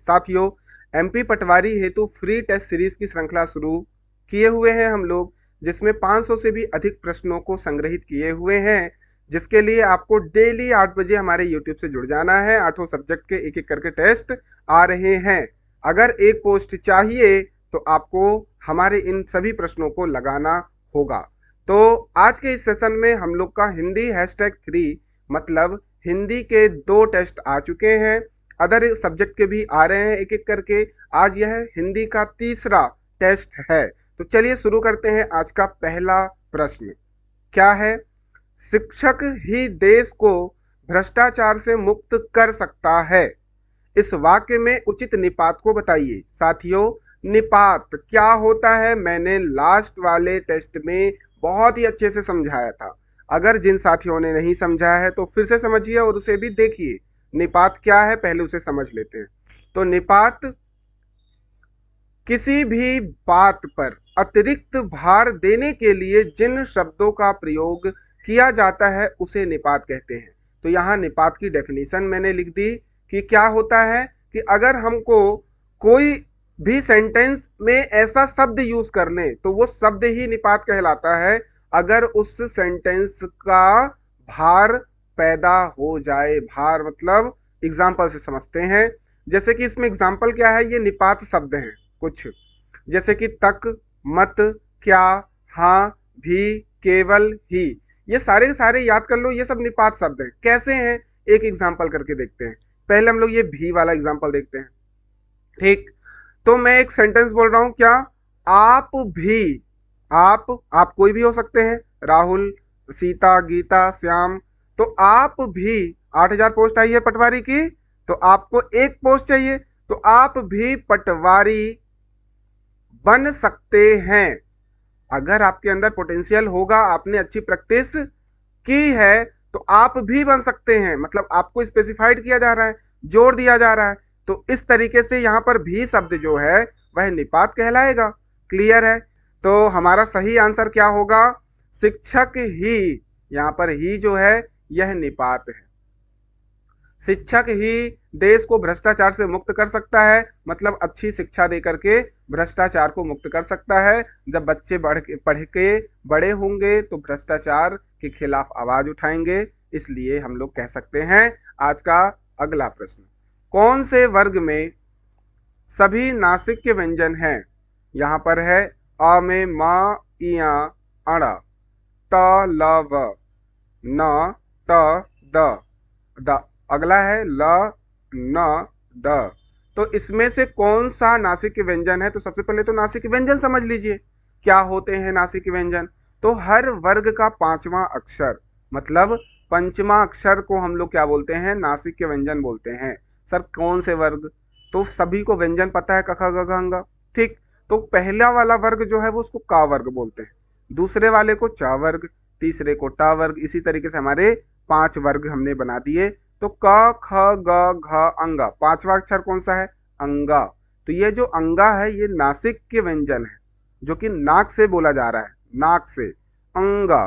साथियों, एमपी पटवारी हेतु free test series की श्रृंखला शुरू किए हुए हैं हम लोग, जिसमें 500 से भी अधिक प्रश्नों को संग्रहित किए हुए हैं, जिसके लिए आपको डेली 8 बजे हमारे यूट्यूब से जुड़ जाना है। 8 सब्जेक्ट के एक एक करके टेस्ट आ रहे हैं। अगर एक पोस्ट चाहिए तो आपको हमारे इन सभी प्रश्नों को लगाना होगा। तो आज के इस सेशन में हम लोग का हिंदी #3 मतलब हिंदी के 2 टेस्ट आ चुके हैं, अदर सब्जेक्ट के भी आ रहे हैं एक एक करके। आज यह हिंदी का तीसरा टेस्ट है। तो चलिए शुरू करते हैं। आज का पहला प्रश्न क्या है? शिक्षक ही देश को भ्रष्टाचार से मुक्त कर सकता है। इस वाक्य में उचित निपात को बताइए। साथियों, निपात क्या होता है मैंने लास्ट वाले टेस्ट में बहुत ही अच्छे से समझाया था। अगर जिन साथियों ने नहीं समझा है तो फिर से समझिए और उसे भी देखिए। निपात क्या है पहले उसे समझ लेते हैं। तो निपात किसी भी बात पर अतिरिक्त भार देने के लिए जिन शब्दों का प्रयोग किया जाता है उसे निपात कहते हैं। तो यहाँ निपात की डेफिनेशन मैंने लिख दी कि क्या होता है कि अगर हमको कोई भी सेंटेंस में ऐसा शब्द यूज कर लें तो वो शब्द ही निपात कहलाता है, अगर उस सेंटेंस का भार पैदा हो जाए। भार मतलब एग्जाम्पल से समझते हैं। जैसे कि इसमें एग्जाम्पल क्या है, ये निपात शब्द हैं कुछ, जैसे कि तक, मत, क्या, हाँ, भी, केवल, ही, ये सारे के सारे याद कर लो, ये सब निपात शब्द हैं। कैसे हैं एक एग्जाम्पल करके देखते हैं। पहले हम लोग ये भी वाला एग्जाम्पल देखते हैं। ठीक, तो मैं एक सेंटेंस बोल रहा हूं, क्या? आप भी, आप कोई भी हो सकते हैं, राहुल, सीता, गीता, श्याम। तो आप भी 8000 पोस्ट आई है पटवारी की, तो आपको एक पोस्ट चाहिए, तो आप भी पटवारी बन सकते हैं। अगर आपके अंदर पोटेंशियल होगा, आपने अच्छी प्रैक्टिस की है, तो आप भी बन सकते हैं। मतलब आपको स्पेसिफाइड किया जा रहा है, जोर दिया जा रहा है। तो इस तरीके से यहां पर भी शब्द जो है वह निपात कहलाएगा। क्लियर है? तो हमारा सही आंसर क्या होगा? शिक्षक ही, यहां पर ही जो है यह निपात है। शिक्षक ही देश को भ्रष्टाचार से मुक्त कर सकता है, मतलब अच्छी शिक्षा देकर के भ्रष्टाचार को मुक्त कर सकता है। जब बच्चे पढ़ के बड़े होंगे तो भ्रष्टाचार के खिलाफ आवाज उठाएंगे, इसलिए हम लोग कह सकते हैं। आज का अगला प्रश्न, कौन से वर्ग में सभी नासिक के व्यंजन हैं? यहां पर है अ में म, इया, अड़ा, त, ल, व, न, त, द, अगला है ल, न, द। तो इसमें से कौन सा नासिक के व्यंजन है? तो सबसे पहले तो नासिक के व्यंजन समझ लीजिए। क्या होते हैं नासिक के व्यंजन? तो हर वर्ग का 5वां अक्षर, मतलब पंचमा अक्षर को हम लोग क्या बोलते हैं? नासिक के व्यंजन बोलते हैं। सर कौन से वर्ग? तो सभी को व्यंजन पता है, क, ख, ग, घ, ङ। ठीक, तो पहला वाला वर्ग जो है वो उसको का वर्ग बोलते हैं, दूसरे वाले को चा वर्ग, तीसरे को टा वर्ग। इसी तरीके से हमारे 5 वर्ग हमने बना दिए। तो क, ख, ग, घ, अंगा, 5वां अक्षर कौन सा है? अंगा। तो ये जो अंगा है ये नासिक के व्यंजन है, जो कि नाक से बोला जा रहा है, नाक से, अंगा।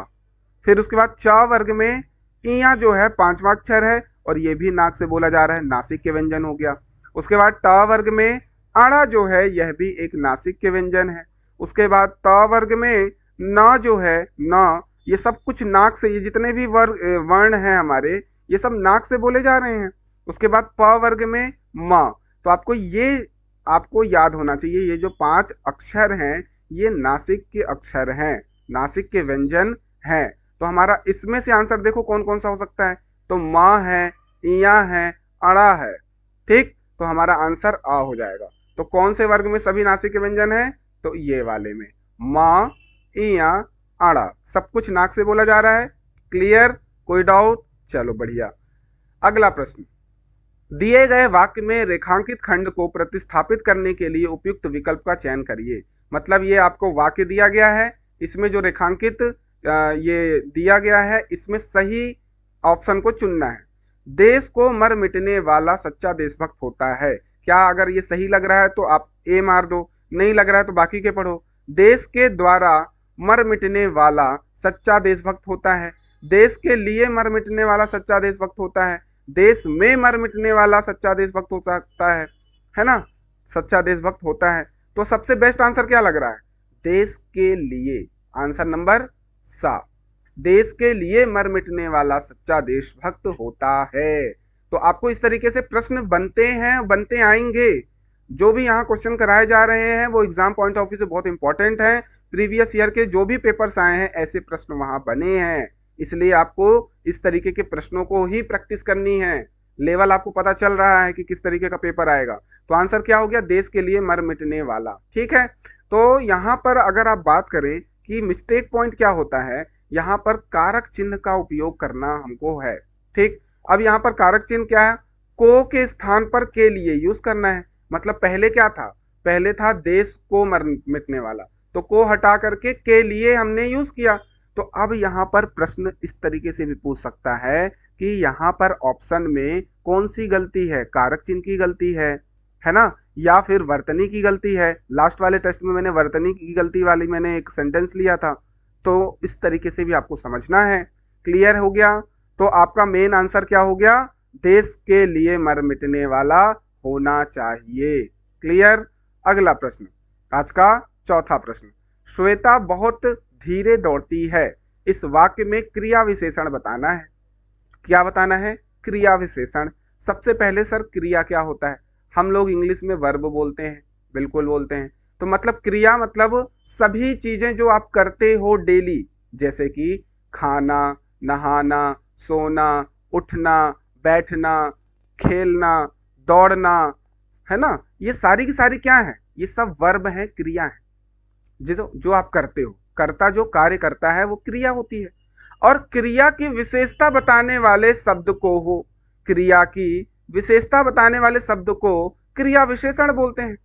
फिर उसके बाद च वर्ग में इया जो है 5वां अक्षर है और ये भी नाक से बोला जा रहा है, नासिक के व्यंजन हो गया। उसके बाद ट वर्ग में अड़ा जो है यह भी एक नासिक के व्यंजन है। उसके बाद त वर्ग में न जो है, न, ये सब कुछ नाक से, ये जितने भी वर्ण हैं हमारे, ये सब नाक से बोले जा रहे हैं। उसके बाद प वर्ग में म। तो आपको याद होना चाहिए, ये जो 5 अक्षर हैं ये नासिक के अक्षर हैं, नासिक के व्यंजन हैं। तो हमारा इसमें से आंसर देखो कौन कौन सा हो सकता है। तो म है, इया है, अड़ा है। ठीक, तो हमारा आंसर आ हो जाएगा। तो कौन से वर्ग में सभी नासिक के व्यंजन है? तो ये वाले में, म, इया, अड़ा, सब कुछ नाक से बोला जा रहा है। क्लियर? कोई डाउट? चलो बढ़िया। अगला प्रश्न, दिए गए वाक्य में रेखांकित खंड को प्रतिस्थापित करने के लिए उपयुक्त विकल्प का चयन करिए। मतलब ये आपको वाक्य दिया गया है, इसमें जो रेखांकित ये दिया गया है इसमें सही ऑप्शन को चुनना है। देश को मर मिटने वाला सच्चा देशभक्त होता है। क्या अगर ये सही लग रहा है तो आप ए मार दो, नहीं लग रहा है तो बाकी के पढ़ो। देश के द्वारा मर मिटने वाला सच्चा देशभक्त होता है, देश के लिए मर मिटने वाला सच्चा देशभक्त होता है, देश में मर मिटने वाला सच्चा देशभक्त हो सकता है, है ना, सच्चा देशभक्त होता है। तो सबसे बेस्ट आंसर क्या लग रहा है? देश के लिए। आंसर नंबर सा, देश के लिए मर मिटने वाला सच्चा देशभक्त होता है। तो आपको इस तरीके से प्रश्न बनते हैं, बनते आएंगे। जो भी यहाँ क्वेश्चन कराए जा रहे हैं वो एग्जाम पॉइंट ऑफ व्यू से बहुत इंपॉर्टेंट है। प्रीवियस ईयर के जो भी पेपर्स आए हैं ऐसे प्रश्न वहां बने हैं, इसलिए आपको इस तरीके के प्रश्नों को ही प्रैक्टिस करनी है। लेवल आपको पता चल रहा है कि किस तरीके का पेपर आएगा। तो आंसर क्या हो गया? देश के लिए मर मिटने वाला। ठीक है, तो यहाँ पर अगर आप बात करें कि मिस्टेक पॉइंट क्या होता है, यहाँ पर कारक चिन्ह का उपयोग करना हमको है। ठीक, अब यहाँ पर कारक चिन्ह क्या है? को के स्थान पर के लिए यूज करना है। मतलब पहले क्या था? पहले था देश को मर मिटने वाला, तो को हटा करके के लिए हमने यूज किया। तो अब यहाँ पर प्रश्न इस तरीके से भी पूछ सकता है कि यहाँ पर ऑप्शन में कौन सी गलती है? कारक चिन्ह की गलती है ना, या फिर वर्तनी की गलती है? लास्ट वाले टेस्ट में मैंने वर्तनी की गलती वाली मैंने एक सेंटेंस लिया था। तो इस तरीके से भी आपको समझना है। क्लियर हो गया? तो आपका मेन आंसर क्या हो गया? देश के लिए मर मिटने वाला होना चाहिए। क्लियर? अगला प्रश्न, आज का चौथा प्रश्न। श्वेता बहुत धीरे दौड़ती है, इस वाक्य में क्रिया विशेषण बताना है। क्या बताना है? क्रिया विशेषण। सबसे पहले सर क्रिया क्या होता है? हम लोग इंग्लिश में वर्ब बोलते हैं, बिल्कुल बोलते हैं। तो मतलब क्रिया मतलब सभी चीजें जो आप करते हो डेली, जैसे कि खाना, नहाना, सोना, उठना, बैठना, खेलना, दौड़ना, है ना, ये सारी की सारी क्या है? ये सब वर्ब है, क्रिया है। जो आप करते हो, कर्ता जो कार्य करता है वो क्रिया होती है। और क्रिया की विशेषता बताने वाले शब्द को हो, क्रिया की विशेषता बताने वाले शब्द को क्रिया विशेषण बोलते हैं।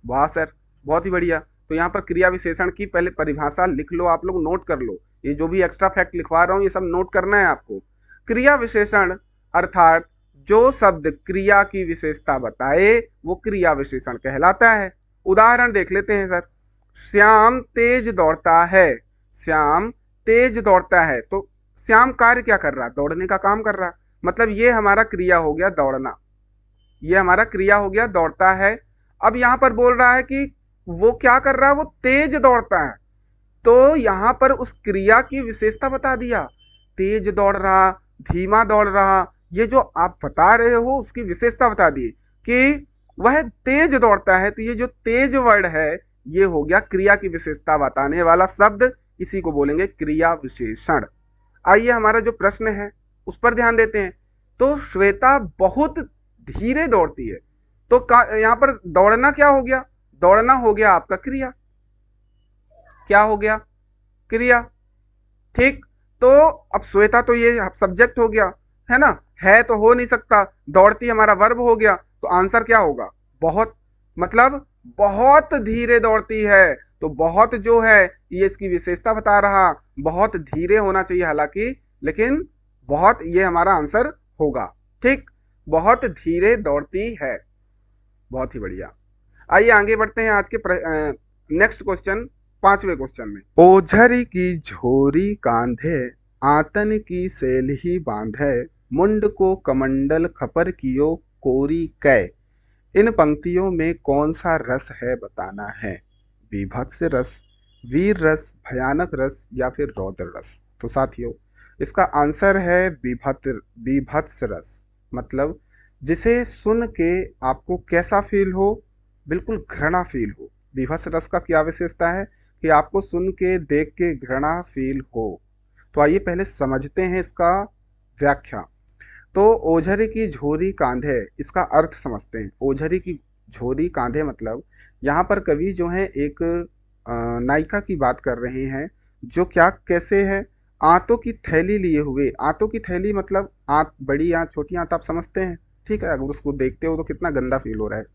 वाह सर, बहुत ही बढ़िया। तो यहाँ पर क्रिया विशेषण की पहले परिभाषा लिख लो, आप लोग नोट कर लो। ये जो भी एक्स्ट्रा फैक्ट लिखवा रहा हूं ये सब नोट करना है आपको। क्रिया विशेषण अर्थात जो शब्द क्रिया की विशेषता बताए वो क्रिया विशेषण कहलाता है। उदाहरण देख लेते हैं सर। श्याम तेज दौड़ता है, श्याम तेज दौड़ता है, तो श्याम कार्य क्या कर रहा है? दौड़ने का काम कर रहा है। मतलब ये हमारा क्रिया हो गया दौड़ना, ये हमारा क्रिया हो गया दौड़ता है। अब यहां पर बोल रहा है कि वो क्या कर रहा है? वो तेज दौड़ता है। तो यहां पर उस क्रिया की विशेषता बता दिया, तेज दौड़ रहा, धीमा दौड़ रहा। ये जो आप बता रहे हो उसकी विशेषता बता दी कि वह तेज दौड़ता है। तो ये जो तेज वर्ड है ये हो गया क्रिया की विशेषता बताने वाला शब्द, इसी को बोलेंगे क्रिया विशेषण। आइए हमारा जो प्रश्न है उस पर ध्यान देते हैं। तो श्वेता बहुत धीरे दौड़ती है, तो यहां पर दौड़ना क्या हो गया? दौड़ना हो गया आपका क्रिया। क्या हो गया? क्रिया। ठीक, तो अब श्वेता तो ये सब्जेक्ट हो गया, है ना, है तो हो नहीं सकता। दौड़ती हमारा वर्ब हो गया, तो आंसर क्या होगा? बहुत। मतलब बहुत धीरे दौड़ती है, तो बहुत जो है ये इसकी विशेषता बता रहा, बहुत धीरे होना चाहिए हालांकि, लेकिन बहुत ये हमारा आंसर होगा। ठीक, बहुत धीरे दौड़ती है। बहुत ही बढ़िया। आइए आगे बढ़ते हैं आज के नेक्स्ट क्वेश्चन, पांचवें क्वेश्चन में। ओझरी की झोरी कांधे, आतन की सेलही बांधे, मुंड को कमंडल खपर कियो कोरी कै। इन पंक्तियों में कौन सा रस है बताना है? बीभत्स रस, वीर रस, भयानक रस या फिर रौद्र रस? तो साथियों इसका आंसर है बीभत्स रस। मतलब जिसे सुन के आपको कैसा फील हो? बिल्कुल घृणा फील हो। बीभत्स रस का क्या विशेषता है? कि आपको सुन के देख के घृणा फील हो। तो आइए पहले समझते हैं इसका व्याख्या। तो ओझरी की झोरी कांधे, इसका अर्थ समझते हैं। ओझरी की झोरी कांधे मतलब यहाँ पर कवि जो है एक नायिका की बात कर रहे हैं, जो क्या कैसे है? आंतों की थैली लिए हुए। आंतों की थैली मतलब आंत, बड़ी आंत, छोटी आंत, आप समझते हैं। ठीक है, अगर उसको देखते हो तो कितना गंदा फील हो रहा है।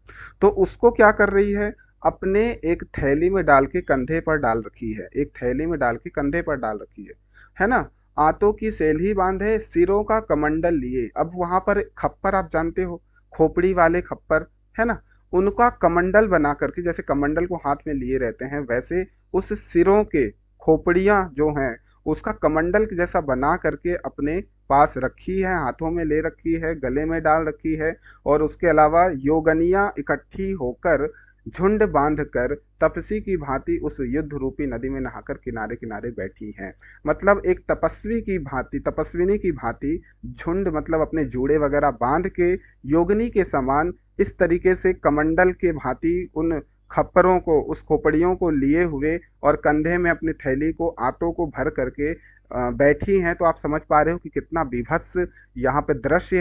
तो उसको क्या कर रही है? अपने एक थैली में डाल के कंधे पर डाल रखी है, एक थैली में डाल के कंधे पर डाल रखी है ना। आंतों की सेल्ही बांधे, सिरों का कमंडल लिए। अब वहां पर खप्पर आप जानते हो, खोपड़ी वाले खप्पर, है ना, उनका कमंडल बना करके, जैसे कमंडल को हाथ में लिए रहते हैं वैसे उस सिरों के खोपड़ियां जो हैं उसका कमंडल जैसा बना करके अपने पास रखी है, हाथों में ले रखी है, गले में डाल रखी है, और उसके अलावा योगनियां इकट्ठी होकर झुंड बांधकर तपसी की भांति उस युद्ध रूपी नदी में नहाकर किनारे किनारे बैठी हैं। मतलब एक तपस्वी की भांति, तपस्विनी की भांति झुंड मतलब अपने जूड़े वगैरह बांध के योगिनी के समान इस तरीके से कमंडल के भांति उन खप्परों को, उस खोपड़ियों को लिए हुए और कंधे में अपनी थैली को, आंतों को भर करके बैठी हैं। तो आप समझ पा रहे हो कि कितना बीभत्स यहाँ पे दृश्य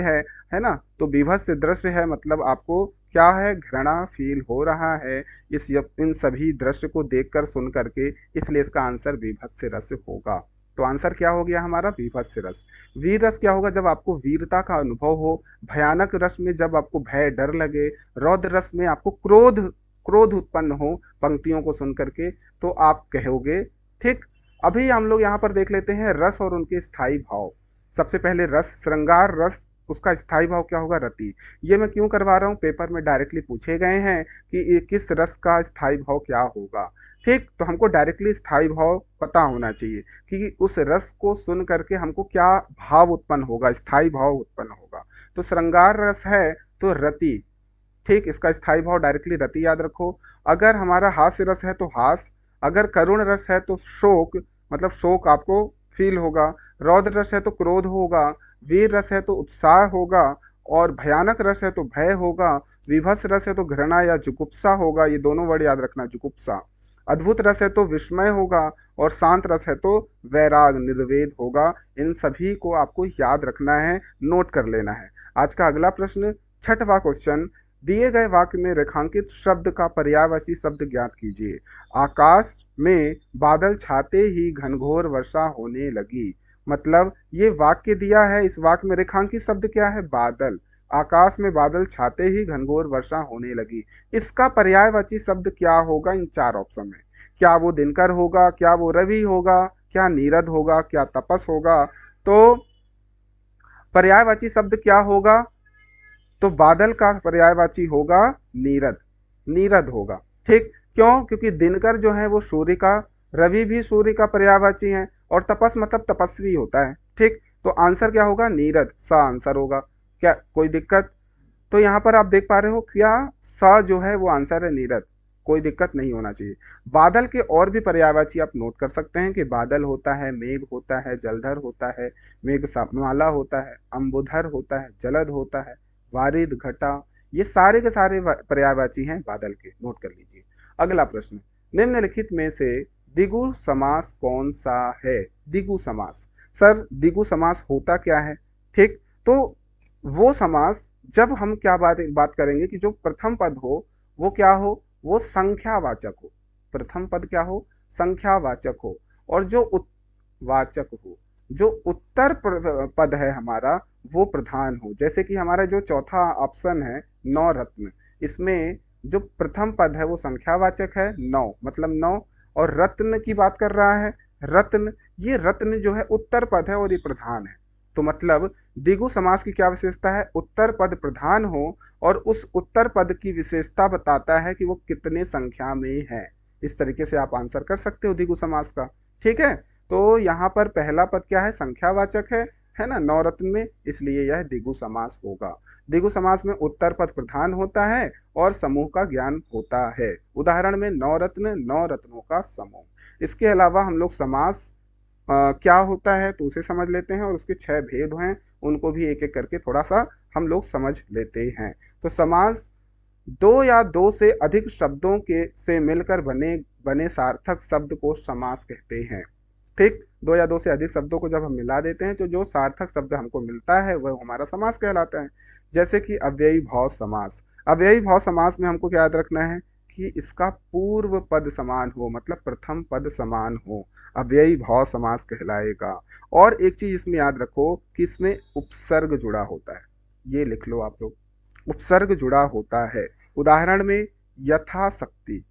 है ना। तो बीभत्स दृश्य है, मतलब आपको क्या है, घृणा फील हो रहा है इन सभी दृश्य को देखकर सुन करके, इसलिए इसका आंसर बीभत्स रस होगा। तो आंसर क्या हो गया हमारा, बीभत्स रस। वीर रस क्या होगा, जब आपको वीरता का अनुभव हो। भयानक रस में जब आपको भय डर लगे। रौद्र रस में आपको क्रोध क्रोध उत्पन्न हो पंक्तियों को सुन करके, तो आप कहोगे। ठीक, अभी हम लोग यहाँ पर देख लेते हैं रस और उनके स्थायी भाव। सबसे पहले रस, श्रृंगार रस, उसका स्थायी भाव क्या होगा, रति। ये मैं क्यों करवा रहा हूँ, पेपर में डायरेक्टली पूछे गए हैं कि किस रस का स्थायी भाव क्या होगा। ठीक, तो हमको डायरेक्टली स्थायी भाव पता होना चाहिए कि उस रस को सुन करके हमको क्या भाव उत्पन्न होगा, स्थायी भाव उत्पन्न होगा। तो श्रृंगार रस है तो रति। ठीक, इसका स्थायी भाव डायरेक्टली रति याद रखो। अगर हमारा हास्य रस है तो हास, अगर करुण रस है तो शोक, मतलब शोक आपको फील होगा। रौद्र रस है तो क्रोध होगा। वीर रस है तो उत्साह होगा। और भयानक रस है तो भय होगा। विभत्स रस है तो घृणा या जुगुप्सा होगा। ये दोनों वर्ड याद रखना, जुगुप्सा। अद्भुत रस है तो विस्मय होगा। और शांत रस है तो वैराग, निर्वेद होगा। इन सभी को आपको याद रखना है, नोट कर लेना है। आज का अगला प्रश्न, छठवां क्वेश्चन, दिए गए वाक्य में रेखांकित शब्द का पर्यायवाची शब्द ज्ञात कीजिए। आकाश में बादल छाते ही घनघोर वर्षा होने लगी। मतलब ये वाक्य दिया है, इस वाक्य में रेखांकित शब्द क्या है, बादल। आकाश में बादल छाते ही घनघोर वर्षा होने लगी। इसका पर्यायवाची शब्द क्या होगा इन चार ऑप्शन में। क्या वो दिनकर होगा, क्या वो रवि होगा, क्या नीरद होगा, क्या तपस होगा। तो पर्यायवाची शब्द क्या होगा, तो बादल का पर्यायवाची होगा नीरद, नीरद होगा। ठीक, क्यों, क्योंकि दिनकर जो है वो सूर्य का, रवि भी सूर्य का पर्यायवाची है, और तपस मतलब तपस्वी होता है। ठीक, तो आंसर क्या होगा, नीरद, सा आंसर होगा। क्या कोई दिक्कत। तो यहाँ पर आप देख पा रहे हो क्या, सा जो है वो आंसर है नीरद, कोई दिक्कत नहीं होना चाहिए। बादल के और भी पर्यायवाची आप नोट कर सकते हैं कि बादल होता है, मेघ होता है, जलधर होता है, मेघमाला होता है, अंबुधर होता है, जलद होता है, वारिद, घटा। ये सारे के सारे पर्यायवाची हैं बादल के, नोट कर लीजिए। अगला प्रश्न, निम्नलिखित में से द्विगु समास कौन सा है। द्विगु समास, सर द्विगु समास होता क्या है। ठीक, तो वो समास जब हम क्या बात करेंगे कि जो प्रथम पद हो वो क्या हो, वो संख्यावाचक हो। प्रथम पद क्या हो, संख्यावाचक हो। और जो वाचक हो, जो उत्तर पद है हमारा वो प्रधान हो। जैसे कि हमारा जो चौथा ऑप्शन है नौ रत्न, इसमें जो प्रथम पद है वो संख्यावाचक है, नौ मतलब नौ, और रत्न की बात कर रहा है, रत्न। ये रत्न जो है उत्तर पद है और ये प्रधान है। तो मतलब द्विगु समास की क्या विशेषता है, उत्तर पद प्रधान हो और उस उत्तर पद की विशेषता बताता है कि वो कितने संख्या में है। इस तरीके से आप आंसर कर सकते हो द्विगु समास का। ठीक है, तो यहाँ पर पहला पद क्या है, संख्यावाचक है ना, नवरत्न में, इसलिए यह द्विगु समास होगा। द्विगु समास में उत्तर पद प्रधान होता है और समूह का ज्ञान होता है। उदाहरण में नवरत्न, नौ रत्नों का समूह। इसके अलावा हम लोग समास क्या होता है तो उसे समझ लेते हैं, और उसके 6 भेद हैं, उनको भी एक एक करके थोड़ा सा हम लोग समझ लेते हैं। तो समास दो या दो से अधिक शब्दों के से मिलकर बने सार्थक शब्द को समास कहते हैं। ठीक, दो या दो से अधिक शब्दों को जब हम मिला देते हैं तो जो सार्थक शब्द हमको मिलता है वह हमारा समास कहलाता है। जैसे कि अव्ययी भाव समास। अव्ययी भाव समास में हमको क्या याद रखना है कि इसका पूर्व पद समान हो, मतलब प्रथम पद समान हो, अव्ययी भाव समास कहलाएगा। और एक चीज इसमें याद रखो कि इसमें उपसर्ग जुड़ा होता है, ये लिख लो आप लोग, उपसर्ग जुड़ा होता है। उदाहरण में यथाशक्ति,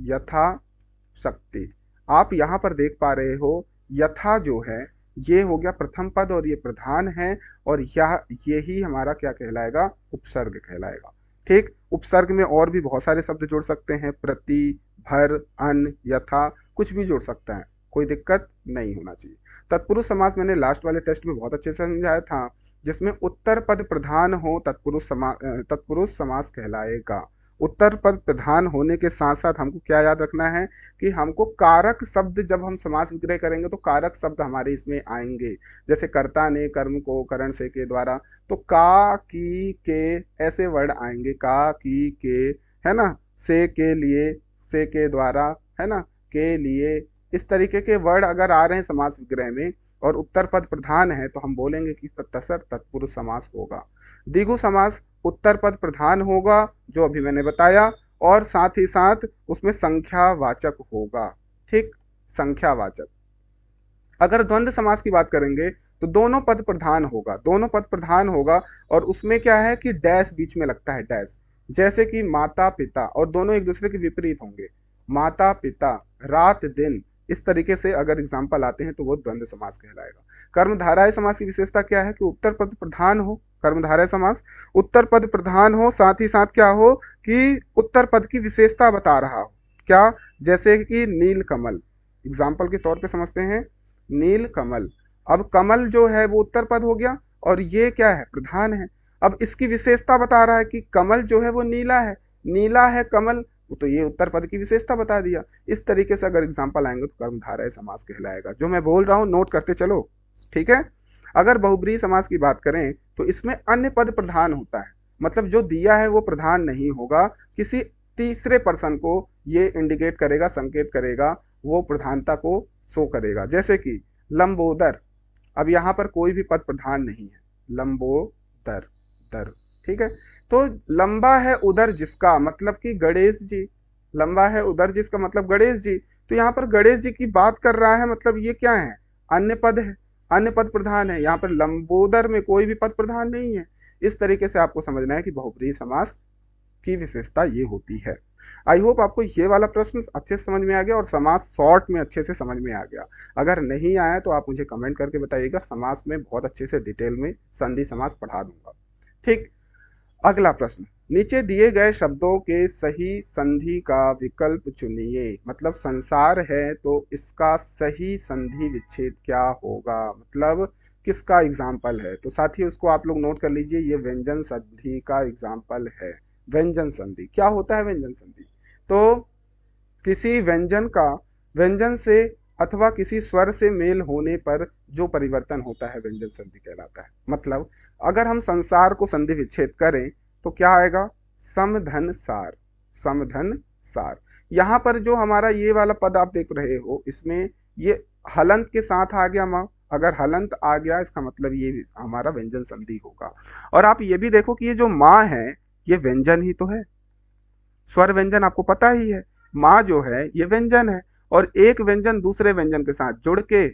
यथाशक्ति। आप यहां पर देख पा रहे हो यथा जो है ये हो गया प्रथम पद और ये प्रधान है, और यही हमारा क्या कहलाएगा, उपसर्ग कहलाएगा। ठीक, उपसर्ग में और भी बहुत सारे शब्द जोड़ सकते हैं, प्रति, भर, अन, यथा, कुछ भी जोड़ सकते हैं, कोई दिक्कत नहीं होना चाहिए। तत्पुरुष समास मैंने लास्ट वाले टेस्ट में बहुत अच्छे से समझाया था, जिसमें उत्तर पद प्रधान हो तत्पुरुष समास कहलाएगा। उत्तर पद प्रधान होने के साथ साथ हमको क्या याद रखना है कि हमको कारक शब्द, जब हम समास विग्रह करेंगे तो कारक शब्द हमारे इसमें आएंगे। जैसे कर्ता ने कर्म को करण से के द्वारा, तो का की के ऐसे वर्ड आएंगे, का की के, है ना, से के लिए, से के द्वारा, है ना, के लिए, इस तरीके के वर्ड अगर आ रहे हैं समास विग्रह में और उत्तर पद प्रधान है तो हम बोलेंगे कि तत्सर तत्पुरुष समास होगा। द्विगु समास उत्तर पद प्रधान होगा जो अभी मैंने बताया, और साथ ही साथ उसमें संख्यावाचक होगा। ठीक, संख्यावाचक। अगर द्वंद्व समास की बात करेंगे तो दोनों पद प्रधान होगा, दोनों पद प्रधान होगा, और उसमें क्या है कि डैश बीच में लगता है, डैश। जैसे कि माता पिता, और दोनों एक दूसरे के विपरीत होंगे, माता पिता, रात दिन, इस तरीके से अगर एग्जाम्पल आते हैं तो वो द्वंद्व समास कहलाएगा। कर्मधारय समास की विशेषता क्या है कि उत्तर पद प्रधान हो, कर्मधारय समास उत्तर पद प्रधान हो, साथ ही साथ क्या हो कि उत्तर पद की विशेषता बता रहा हो। क्या? जैसे कि नील कमल, एग्जाम्पल के तौर पे समझते हैं, नील कमल। अब कमल जो है वो उत्तर पद हो गया और ये क्या है, प्रधान है। अब इसकी विशेषता बता रहा है कि कमल जो है वो नीला है, नीला है कमल, तो ये उत्तर पद की विशेषता बता दिया। इस तरीके से अगर एग्जाम्पल आएंगे तो कर्मधारय समास कहलाएगा। जो मैं बोल रहा हूं नोट करते चलो, ठीक है। अगर बहुब्रीहि समास की बात करें तो इसमें अन्य पद प्रधान होता है, मतलब जो दिया है वो प्रधान नहीं होगा, किसी तीसरे पर्सन को ये इंडिकेट करेगा, संकेत करेगा, वो प्रधानता को शो करेगा। जैसे कि लंबोदर, अब यहाँ पर कोई भी पद प्रधान नहीं है, लंबोदर, दर, ठीक है। तो लंबा है उदर जिसका, मतलब कि गणेश जी, लंबा है उदर जिसका मतलब गणेश जी। तो यहाँ पर गणेश जी की बात कर रहा है, मतलब ये क्या है, अन्य पद है, अन्य पद प्रधान है। यहाँ पर लंबोदर में कोई भी पद प्रधान नहीं है। इस तरीके से आपको समझना है कि बहुब्रीहि समास की विशेषता ये होती है। आई होप आपको ये वाला प्रश्न अच्छे से समझ में आ गया और समास शॉर्ट में अच्छे से समझ में आ गया। अगर नहीं आया तो आप मुझे कमेंट करके बताइएगा, समास में बहुत अच्छे से डिटेल में संधि समास पढ़ा दूंगा। ठीक, अगला प्रश्न, नीचे दिए गए शब्दों के सही संधि का विकल्प चुनिए। मतलब संसार है तो इसका सही संधि विच्छेद क्या होगा, मतलब किसका एग्जाम्पल है। तो साथियों उसको आप लोग नोट कर लीजिए, ये व्यंजन संधि का एग्जाम्पल है। व्यंजन संधि क्या होता है? व्यंजन संधि तो किसी व्यंजन का व्यंजन से अथवा किसी स्वर से मेल होने पर जो परिवर्तन होता है व्यंजन संधि कहलाता है। मतलब अगर हम संसार को संधि विच्छेद करें तो क्या आएगा, समधन सार, समधन सार। यहां पर जो हमारा ये वाला पद आप देख रहे हो, इसमें ये हलंत के साथ आ गया माँ, अगर हलंत आ गया इसका मतलब ये हमारा व्यंजन संधि होगा। और आप ये भी देखो कि ये जो माँ है ये व्यंजन ही तो है, स्वर व्यंजन आपको पता ही है, माँ जो है ये व्यंजन है, और एक व्यंजन दूसरे व्यंजन के साथ जुड़ के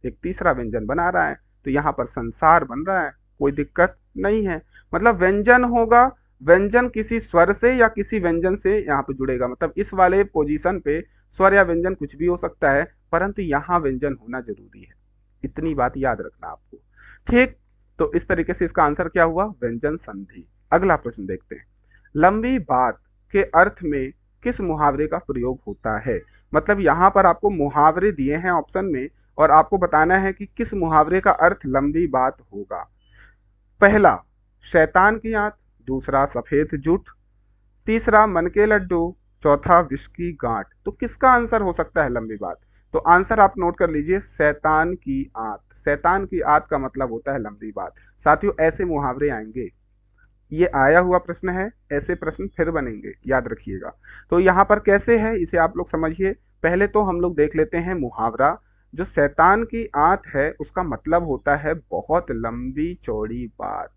एक तीसरा व्यंजन बना रहा है, तो यहाँ पर संसार बन रहा है, कोई दिक्कत नहीं है। मतलब व्यंजन होगा, व्यंजन किसी स्वर से या किसी व्यंजन से यहाँ पे जुड़ेगा। मतलब इस वाले पोजीशन पे स्वर या व्यंजन कुछ भी हो सकता है, परंतु यहाँ व्यंजन होना जरूरी है, इतनी बात याद रखना आपको। ठीक, तो इस तरीके से इसका आंसर क्या हुआ, व्यंजन संधि। अगला प्रश्न देखते हैं, लंबी बात के अर्थ में किस मुहावरे का प्रयोग होता है। मतलब यहाँ पर आपको मुहावरे दिए हैं ऑप्शन में और आपको बताना है कि किस मुहावरे का अर्थ लंबी बात होगा। पहला शैतान की आंत, दूसरा सफेद जूठ, तीसरा मन के लड्डू, चौथा विष की गांठ। तो किसका आंसर हो सकता है लंबी बात? तो आंसर आप नोट कर लीजिए, शैतान की आंत। शैतान की आंत का मतलब होता है लंबी बात। साथियों ऐसे मुहावरे आएंगे, ये आया हुआ प्रश्न है, ऐसे प्रश्न फिर बनेंगे, याद रखिएगा। तो यहाँ पर कैसे है इसे आप लोग समझिए। पहले तो हम लोग देख लेते हैं मुहावरा। जो शैतान की आंत है उसका मतलब होता है बहुत लंबी चौड़ी बात।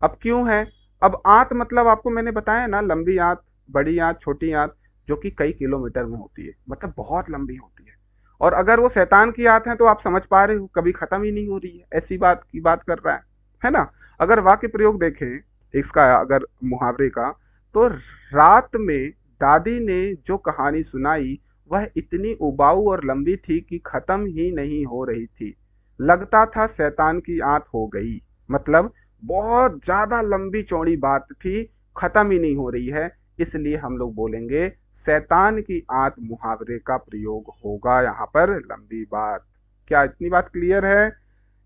अब क्यों है, अब आंत मतलब आपको मैंने बताया ना, लंबी आंत, बड़ी आंत, छोटी आंत, जो कि कई किलोमीटर में होती है, मतलब बहुत लंबी होती है। और अगर वो शैतान की आंत है तो आप समझ पा रहे हो कभी खत्म ही नहीं हो रही है, ऐसी बात की बात कर रहा है ना। अगर वाक्य प्रयोग देखें इसका, अगर मुहावरे का, तो रात में दादी ने जो कहानी सुनाई वह इतनी उबाऊ और लंबी थी कि खत्म ही नहीं हो रही थी, लगता था शैतान की आंत हो गई। मतलब बहुत ज्यादा लंबी चौड़ी बात थी, खत्म ही नहीं हो रही है, इसलिए हम लोग बोलेंगे शैतान की आंत मुहावरे का प्रयोग होगा यहाँ पर लंबी बात। क्या इतनी बात क्लियर है?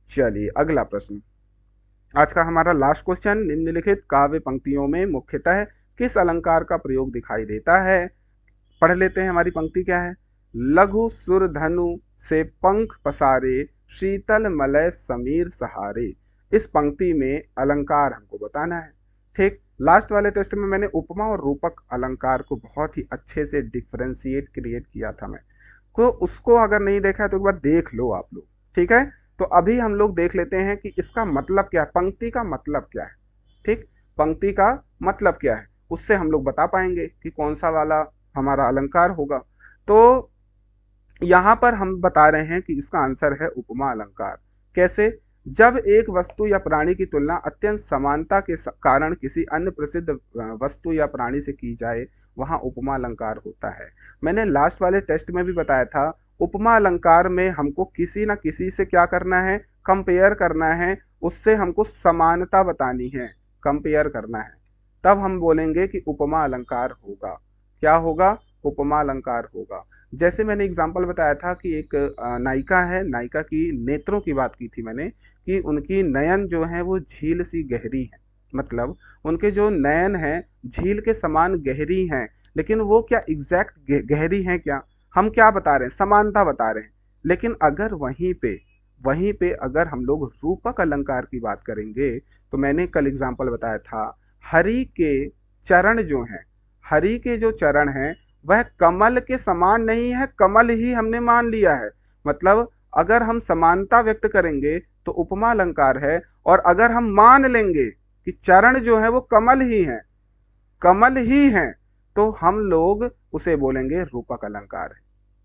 चलिए अगला प्रश्न, आज का हमारा लास्ट क्वेश्चन, निम्नलिखित काव्य पंक्तियों में मुख्यतः किस अलंकार का प्रयोग दिखाई देता है? पढ़ लेते हैं, हमारी पंक्ति क्या है। लघु सुर धनु से पंख पसारे, शीतल मलय समीर सहारे। इस पंक्ति में अलंकार हमको बताना है। ठीक, लास्ट वाले टेस्ट में मैंने उपमा और रूपक अलंकार को बहुत ही अच्छे से डिफरेंशिएट क्रिएट किया था मैं, तो उसको अगर नहीं देखा है तो एक बार देख लो आप लोग। ठीक है, तो अभी हम लोग देख लेते हैं कि इसका मतलब क्या है, पंक्ति का मतलब क्या है। ठीक, पंक्ति का मतलब क्या है, उससे हम लोग बता पाएंगे कि कौन सा वाला हमारा अलंकार होगा। तो यहां पर हम बता रहे हैं कि इसका आंसर है उपमा अलंकार। कैसे? जब एक वस्तु या प्राणी की तुलना अत्यंत समानता के कारण किसी अन्य प्रसिद्ध वस्तु या प्राणी से की जाए, वहां उपमा अलंकार होता है। मैंने लास्ट वाले टेस्ट में भी बताया था, उपमा अलंकार में हमको किसी ना किसी से क्या करना है, कंपेयर करना है, उससे हमको समानता बतानी है, कंपेयर करना है, तब हम बोलेंगे कि उपमा अलंकार होगा। क्या होगा? उपमा अलंकार होगा। जैसे मैंने एग्जाम्पल बताया था कि एक नायिका है, नायिका की नेत्रों की बात की थी मैंने, कि उनकी नयन जो है वो झील सी गहरी है, मतलब उनके जो नयन है झील के समान गहरी हैं। लेकिन वो क्या एग्जैक्ट गहरी हैं क्या? हम क्या बता रहे हैं, समानता बता रहे हैं। लेकिन अगर वहीं पे अगर हम लोग रूपक अलंकार की बात करेंगे, तो मैंने कल एग्जाम्पल बताया था, हरि के चरण जो हैं, हरि के जो चरण हैं वह कमल के समान नहीं है, कमल ही हमने मान लिया है। मतलब अगर हम समानता व्यक्त करेंगे तो उपमा अलंकार है, और अगर हम मान लेंगे कि चरण जो है वो कमल ही है, कमल ही है, तो हम लोग उसे बोलेंगे रूपक अलंकार है।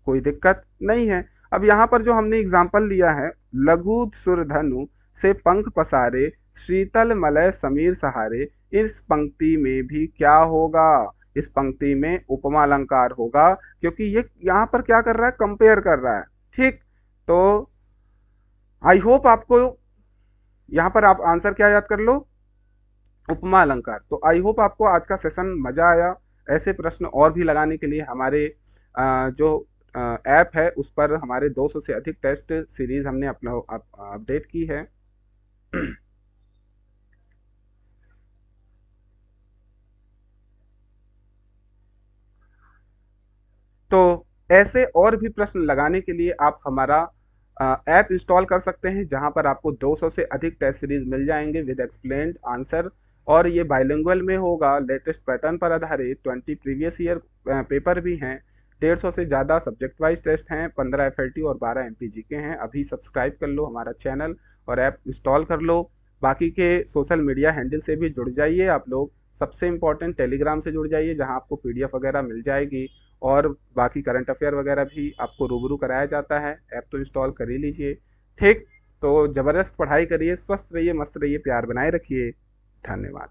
कोई दिक्कत नहीं है। अब यहाँ पर जो हमने एग्जाम्पल लिया है, लघु सुरधनु से पंख पसारे, शीतल मलय समीर सहारे, इस पंक्ति में भी क्या होगा? इस पंक्ति में उपमा अलंकार होगा, क्योंकि ये यहाँ पर क्या कर रहा है, कंपेयर कर रहा है। ठीक, तो आई होप आपको यहाँ पर आप आंसर क्या याद कर लो, उपमा अलंकार। तो आई होप आपको आज का सेशन मजा आया। ऐसे प्रश्न और भी लगाने के लिए हमारे जो ऐप है उस पर हमारे 200 से अधिक टेस्ट सीरीज हमने अपना अपडेट की है। तो ऐसे और भी प्रश्न लगाने के लिए आप हमारा ऐप इंस्टॉल कर सकते हैं, जहां पर आपको 200 से अधिक टेस्ट सीरीज मिल जाएंगे विद एक्सप्लेन्ड आंसर, और ये बाइलिंगुअल में होगा। लेटेस्ट पैटर्न पर आधारित 20 प्रीवियस ईयर पेपर भी हैं, 150 से ज़्यादा सब्जेक्ट वाइज टेस्ट हैं, 15 एफएलटी और 12 एमपीजी के हैं। अभी सब्सक्राइब कर लो हमारा चैनल और ऐप इंस्टॉल कर लो। बाकी के सोशल मीडिया हैंडल से भी जुड़ जाइए आप लोग। सबसे इम्पोर्टेंट टेलीग्राम से जुड़ जाइए, जहां आपको पीडीएफ वगैरह मिल जाएगी, और बाकी करंट अफेयर वगैरह भी आपको रूबरू कराया जाता है। ऐप तो इंस्टॉल कर ही लीजिए। ठीक, तो ज़बरदस्त पढ़ाई करिए, स्वस्थ रहिए, मस्त रहिए, प्यार बनाए रखिए। धन्यवाद।